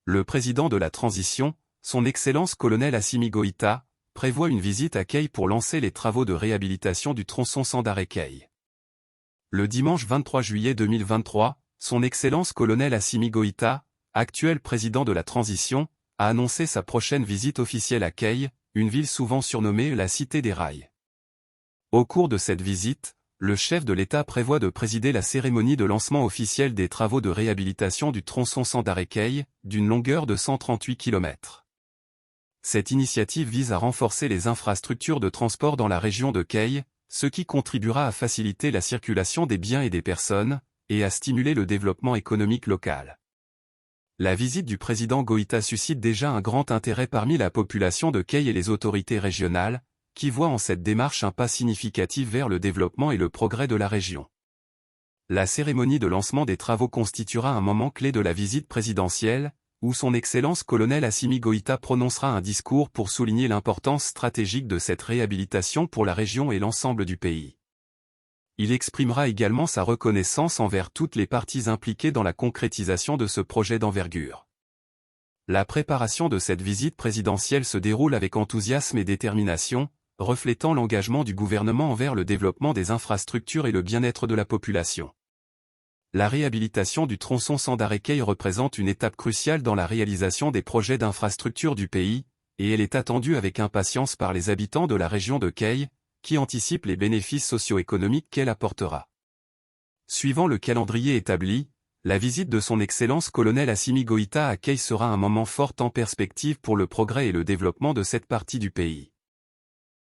Le président de la transition, son Excellence colonel Assimi Goïta, prévoit une visite à Kay pour lancer les travaux de réhabilitation du tronçon Sandaré-Kay. Le dimanche 23 juillet 2023, son Excellence colonel Assimi Goïta, actuel président de la transition, a annoncé sa prochaine visite officielle à Kay, une ville souvent surnommée la Cité des Rails. Au cours de cette visite, le chef de l'État prévoit de présider la cérémonie de lancement officiel des travaux de réhabilitation du tronçon Sandaré-Kay, d'une longueur de 138 km. Cette initiative vise à renforcer les infrastructures de transport dans la région de Kay, ce qui contribuera à faciliter la circulation des biens et des personnes, et à stimuler le développement économique local. La visite du président Goïta suscite déjà un grand intérêt parmi la population de Kay et les autorités régionales, qui voient en cette démarche un pas significatif vers le développement et le progrès de la région. La cérémonie de lancement des travaux constituera un moment clé de la visite présidentielle, où son Excellence colonel Assimi Goïta prononcera un discours pour souligner l'importance stratégique de cette réhabilitation pour la région et l'ensemble du pays. Il exprimera également sa reconnaissance envers toutes les parties impliquées dans la concrétisation de ce projet d'envergure. La préparation de cette visite présidentielle se déroule avec enthousiasme et détermination, reflétant l'engagement du gouvernement envers le développement des infrastructures et le bien-être de la population. La réhabilitation du tronçon Sandaré-Kay représente une étape cruciale dans la réalisation des projets d'infrastructures du pays, et elle est attendue avec impatience par les habitants de la région de Kay, qui anticipent les bénéfices socio-économiques qu'elle apportera. Suivant le calendrier établi, la visite de son Excellence colonel Assimi Goïta à Kay sera un moment fort en perspective pour le progrès et le développement de cette partie du pays.